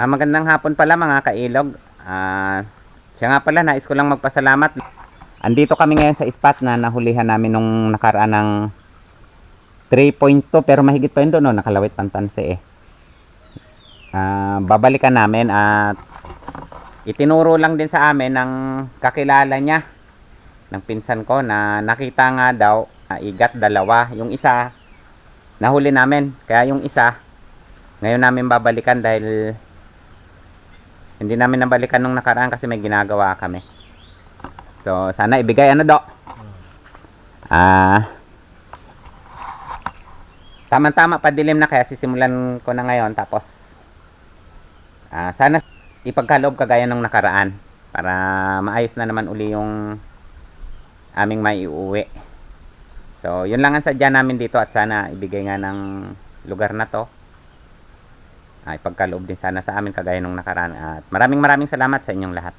Magandang hapon pala mga kailog. Siya nga pala, nais ko lang magpasalamat. Andito kami ngayon sa spot na nahulihan namin nung nakaraan ng 3.2 pero mahigit pa yun doon, no? Nakalawit ang tanse eh. Babalikan namin at itinuro lang din sa amin ng kakilala niya, ng pinsan ko, na nakita nga daw igat dalawa. Yung isa nahuli namin, kaya yung isa ngayon namin babalikan dahil hindi namin nabalikan nung nakaraan kasi may ginagawa kami. So sana ibigay ano do. Tama-tama padilim na kaya sisimulan ko na ngayon, tapos sana ipagkaloob kagaya nung nakaraan para maayos na naman uli yung aming maiuwi. So yun lang ang sadya namin dito at sana ibigay nga ng lugar na to. Ipagkaloob din sana sa amin kagaya nung nakaraan. At maraming salamat sa inyong lahat.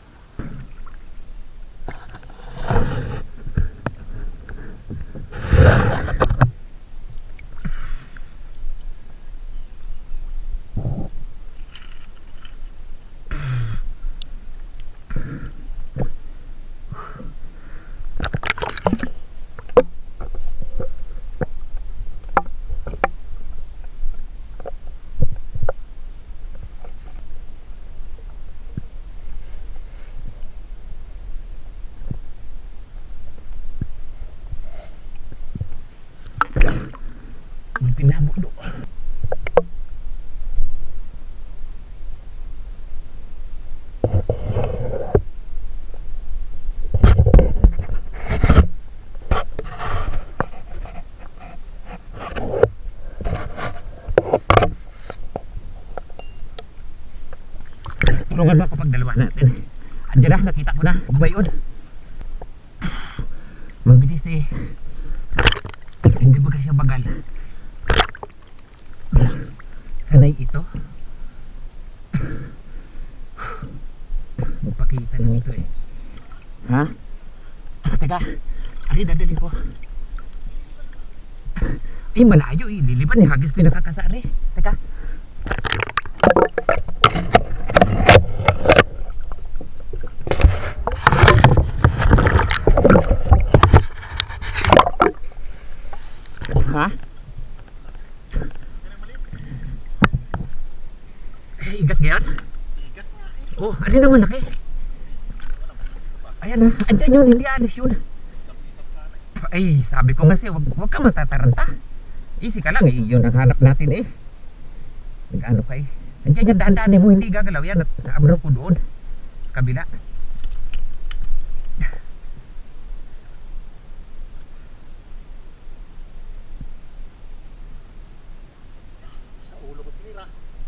Pinabok do. Tulungan mo ako pag dalawa natin. Andiyan na, nakita ko na. Bumayod. Mabilis eh. Hindi ba siya bagal? Sanay ito. Magpakita lang ito eh. Ha? Teka, ari dadalhin ko. Ay malayo eh, liliban eh, hagis ko yung nakakasari. Teka. Ha? Igat ngayon? Igat? Oh, ano naman laki? Ayan na, andyan yun, hindi alis yun. Ay, sabi ko nga siya, wag ka matataranta. Easy ka lang eh, yun ang hanap natin eh. Nag-ano ka eh. Andyan yan, daan-daanin mo, hindi gagalaw yan. Naabro ko doon, sa kabila.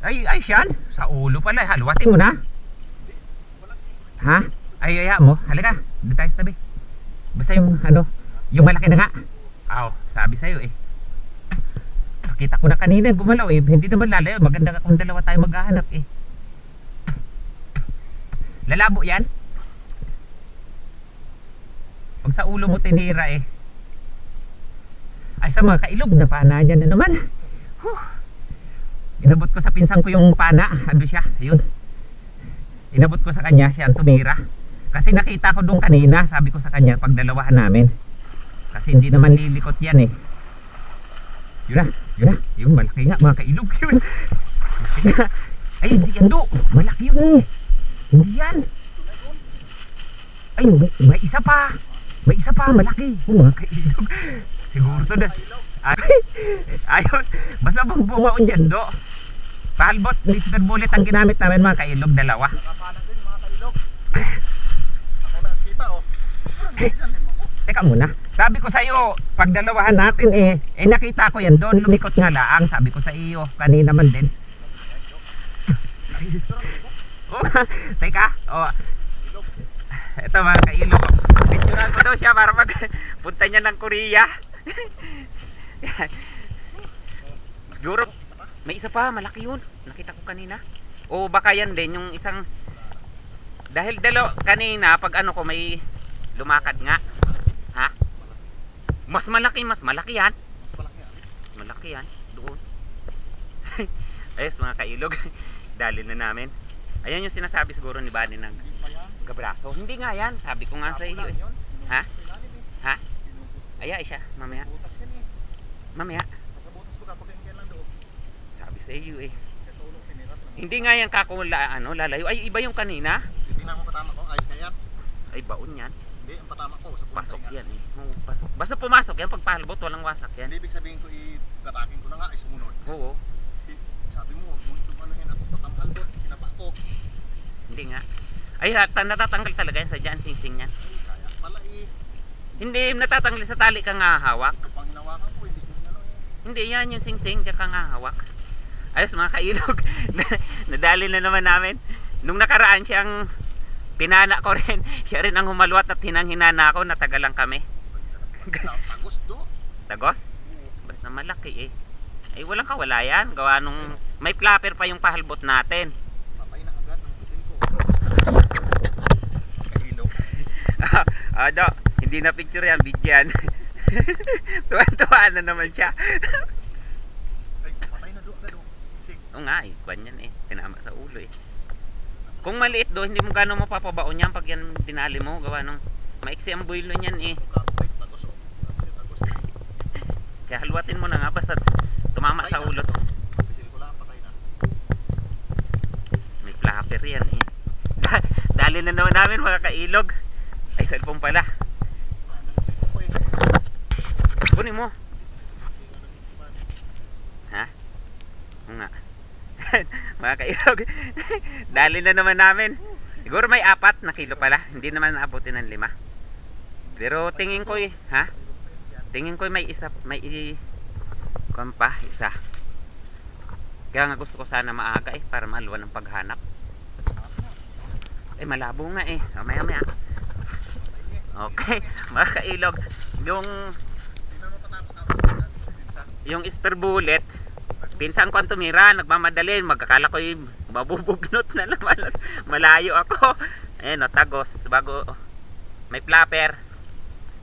Ay, siyan. Sa ulo pala. Haluwatin mo na. Ha? Ay, mo. Halika. Doon tayo sa tabi. Basta yung, yung malaki na nga. Sabi sa'yo eh. Nakita ko na kanina, gumalaw eh. Hindi naman lalayo. Maganda kung dalawa tayo maghahanap eh. Lalabo yan. Pag sa ulo mo tinira eh. Ay, sa mga kailog, napana niya na naman. Inabot ko sa pinsan ko yung pana. Ano siya? Ayun. Inabot ko sa kanya. Siya ang tumira. Kasi nakita ko doon kanina. Sabi ko sa kanya pag dalawahan namin. Kasi hindi naman lilikot yan eh. Yun na. Yun, malaki nga mga kailog. Yun. Ay, hindi yan do. Malaki yun eh. Hindi yan. Ay, may isa pa. May isa pa. Malaki. Mga kailog. Siguro to na. Ayun. Basta bang bumaon dyan do. Palbot, lister bullet ang ginamit namin mga kailog, dalawa. Nakapanan din mga kailog. Ako nakikita oh. Teka muna. Sabi ko sa iyo, pag dalawahan natin eh nakita ko yan doon, lumikot nga laang. Sabi ko sa iyo, kanina man din. Teka, ito mga kailog. Picturean ko daw siya para magpunta niya ng Korea. Europe. May isa pa, malaki yun. Nakita ko kanina. O baka yan din yung isang, dahil kanina pag ko may lumakad nga. Ha? Mas malaki yan. Malaki yan doon. Ayos mga kailog. Dali na namin. Ayan yung sinasabi siguro ni Bani ng Hindi pa yan. gabraso. Hindi nga yan. Sabi ko nga sa iyo Kapulan eh. yun. Ha? Sa ilalim eh. Ha? Pinuputas. Aya siya. Mamaya. Butas yan eh. Mamaya. Basta butas ko kapag yan lang doon. Sabi sa iyo eh. Kaya sa ulong tinirat lang. Hindi nga yan kako lalayo. Ay iba yung kanina. Titingnan mo patama ko. Ayos ka yan. Ay baon yan. Hindi, ang patama ko. Sa Pasok puntay nga. yan eh. Oo, pasok. Basta pumasok yan. Pag palbot walang wasak yan. Hindi ibig sabihin ko i-gatakin ko na nga. Ay sumunod. Oo. Sabi mo, huwag mo itong anuhin at patanghal doon. Kinapa ko. Hindi nga. Ay natatanggal talaga yan sa dyan. Sing-sing yan. Ay, kaya pala eh. Hindi natatanggal sa tali ka nga hawak. Ito pang hinawakan ko. Hindi ko ano eh. Hindi yan yung sing-sing. Diyan ka nga hawak. Ayos mga kailog. Nadali na naman namin. Nung nakaraan siyang pinana ko rin. Siya rin ang humalwat at hinang-hinana ako. Natagal lang kami. Tagos do. Tagos? Basta malaki eh. Ay walang kawalayan. Gawa nung may flapper pa yung pahalbot natin. Patay na agad ng pusil ko. Kahilo. Ado, hindi na picture yan, video yan. Tuwan-tuwa na naman siya. Ay, patay na do agad do. Isig. Oo nga eh, kwan yan eh. Tinama sa ulo eh. Kung maliit do, hindi mo gano'ng mapapabaon yan pag yan dinali mo. Gawa nung maiksi ang builo niyan eh. Kapit, tagos oh. Tagos. Kaya halwatin mo na nga basta tumama sa ulo to. Pusil ko lang, patay na. May flapper yan eh. Dali na naman namin mga kailog. Ay cellphone pala. Ano na sa'yo ko eh. Kunin mo. Ha? Oo nga. Mga kailog. Dali na naman namin. Siguro may 4 na kilo pala. Hindi naman naabutin ng 5. Pero tingin ko eh, ha? Tingin ko may isa, kung pa, isa. Kaya nga gusto ko sana maaga eh, para maluwan ng paghanap. Eh malabo nga eh, maya maya. Okay, mga kailog, yung spear bullet, pinsan ko ang tumira, nagmamadali, magkakala ko yung mabubugnot na naman. Malayo ako. Ayan o, tagos, bago, may flapper.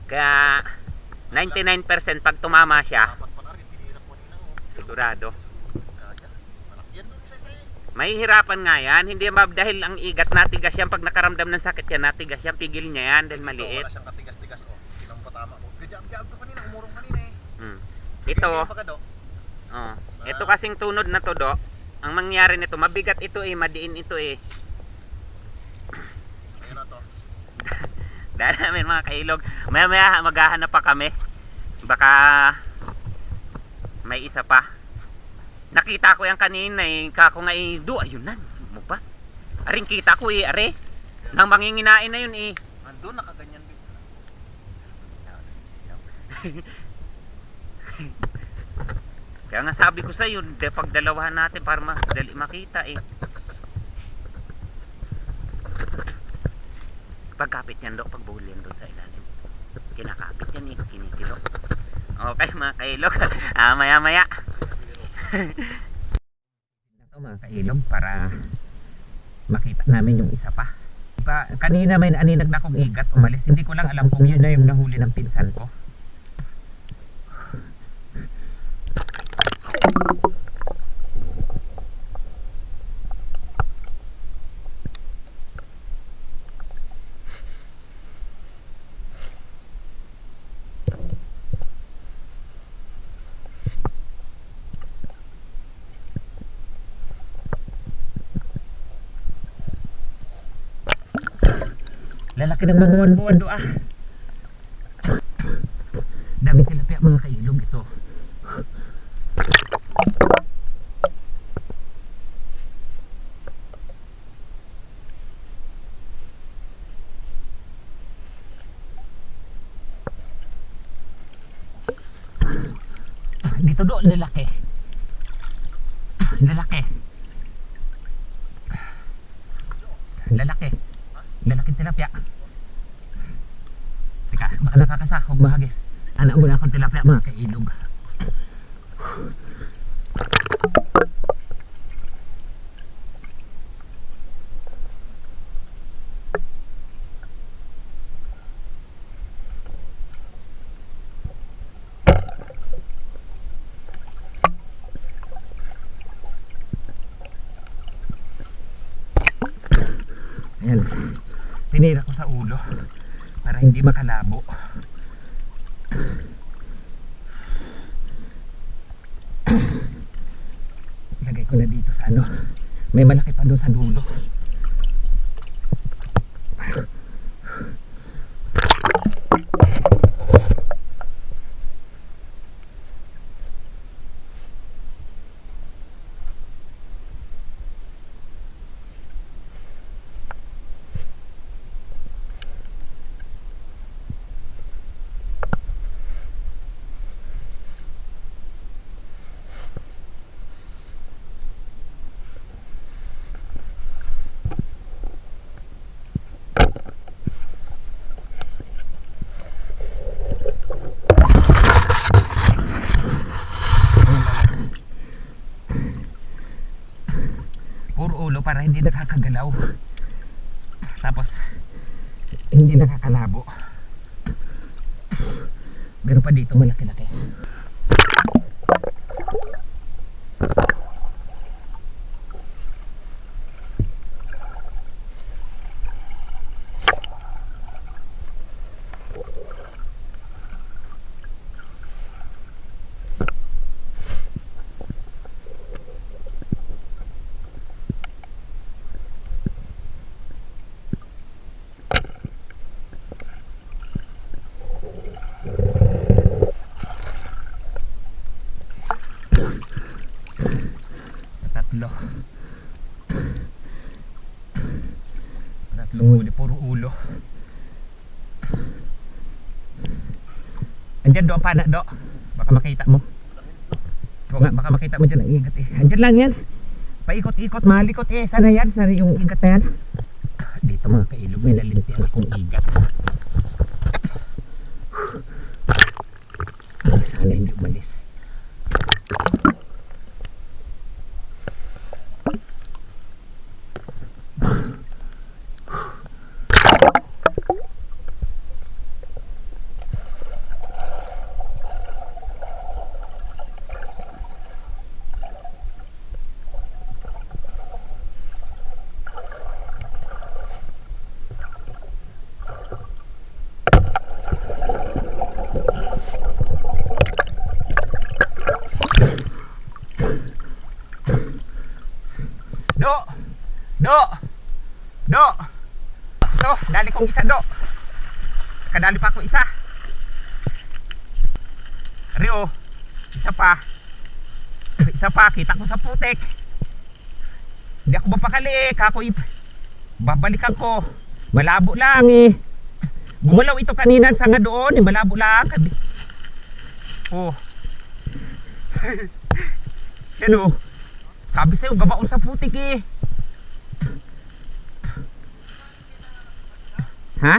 Kaya 99% pag tumama siya, sigurado. May hirapan nga yan, hindi dahil ang igat natigas yan, pag nakaramdam ng sakit yan, natigas yan, pigil niya yan dahil maliit. Wala siyang katigas-tigas ko. Pinampatama ko. Gajab-jab to kanina, umurong kanina eh. Ito, Bigyan pa ka, do? ito kasing tunod na to do, ang mangyari nito, mabigat ito eh, madiin ito eh. Ayun na to. Dahil namin mga kailog, maya maghahanap pa kami. Baka may isa pa. Nakita ko yan kanina eh, kako nga eh, do, ayun na, mupas. Aring kita ko eh, are. Nang manginginain na yun eh. Nandun, nakaganyan din. Kaya nga sabi ko sa iyo, pagdalawahan natin para madali makita eh. Pagkapit yan do, pagbuli yan do sa ilalim. Kinakapit yan eh, kinikilo. Okay mga kailog, maya maya. Ito mga kailog para makita namin yung isa pa. Kanina may aninag na akong igat, umalis. Hindi ko lang alam kung yun na yung nahuli ng pinsan ko. Lalaki ng mga buwan do ah. Dami tilapia mga kailog ito. Dito do, lalaki. Lalaki. Lalaki. Lalaki tilapia. Teka, baka nakakasakog mahagis. Anak mo na akong tilapia mga kailog. Ayan. Tinira ko sa ulo para hindi makalabo. Ilagay ko na dito sa ano. May malaki pa doon sa dulo. Puro ulo para hindi nakakagalaw. Tapos hindi nakakalabo. Meron pa dito malaki-laki. Tatlong huli, puro ulo. Andyan do ang pana do. Baka makita mo. Oo nga, baka makita mo dyan ang igat eh. Andyan lang yan. Paikot-ikot, malikot eh. Sana yan, sana yung igat na yan. Dito mga kailog, may nalintihan akong igat. Sana hindi umalis. Do! Do! Dali kong isa do! Kadali pa ako isa. Rio! Isa pa. Isa pa, kita ko sa putik. Hindi ako mapakali eh. Kakoy, babalikan ko. Malabo lang eh. Gumalaw ito kanina sa nga doon eh. Malabo lang. Oh. Yan oh. Sabi sa'yo, gabaon sa putik eh. Ha?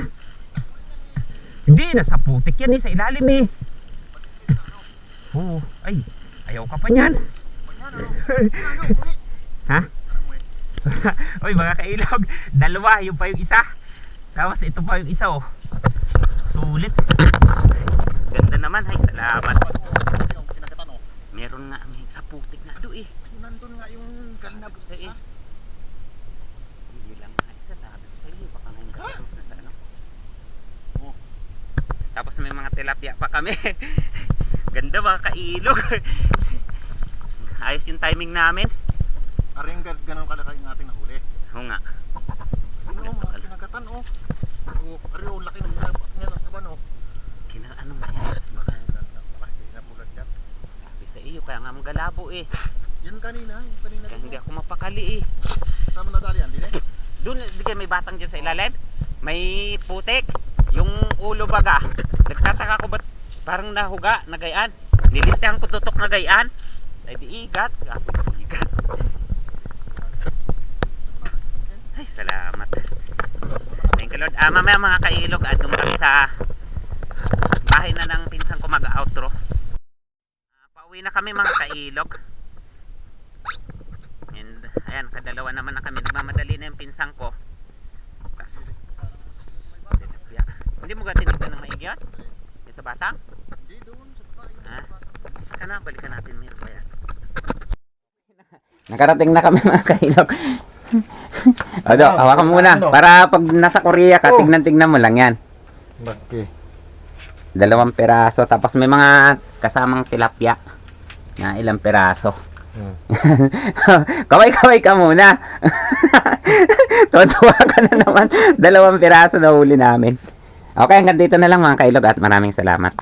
Hindi, nasa putik yan eh, sa ilalim eh. Oo, ay, ayaw ka pa niyan. Ha? Oy mga kailog, dalawa, yung pa yung isa. Tapos ito pa yung isa oh. Sulit. Ganda naman, ay salamat. Meron nga sa putik na do eh. Nandun nga yung kalnab sa isa. Hindi lang nga isa, sabi ko sa iyo, baka ngayon katapos na sa ano. Tapos may mga tilapia pa kami. Ganda mga kailog. Ayos yung timing namin. Aring ganun kalaki yung ating nahuli. Oo nga. Ayun mga kinagatan oh. Oh, ari oh, laki ng niya ng kaban oh. Ano nga yan? Baka Malaki na bulag yan. sabi sa iyo, kaya nga magalabo eh. Yan kanina, yung kanina. Kaya hindi ako mapakali eh. Sama na dali yan, din eh. Doon, di kayo may batang dyan sa ilalim? May putik. Yung ulo baga. Nagtataka ko ba't parang nahuga, nagayaan. Nilintihan ko tutok na gayaan. Ay di igat. Igat. Ay salamat. Thank you Lord. Mamaya mga kailog, doon kami sa bahay na ng pinsan ko mag-outro. Pauwi na kami mga kailog. And ayan, kadalawa naman na kami. Nagmamadali na yung pinsan ko. Hindi mo gatinignan ng maigi yan? Yung sa batang? Hindi doon sa bahay. Saka na, balikan natin meron ba yan? Nakarating na kami mga kailog. O, do, hawakan mo muna. Para pag nasa Korea ka, Oh. tignan mo lang yan. Bakit? 2 piraso. Tapos may mga kasamang tilapia na ilang piraso. Kaway-kaway ka muna. Tuwa ka na naman. 2 piraso na huli namin. Okay, hanggang dito na lang mga kailog at maraming salamat.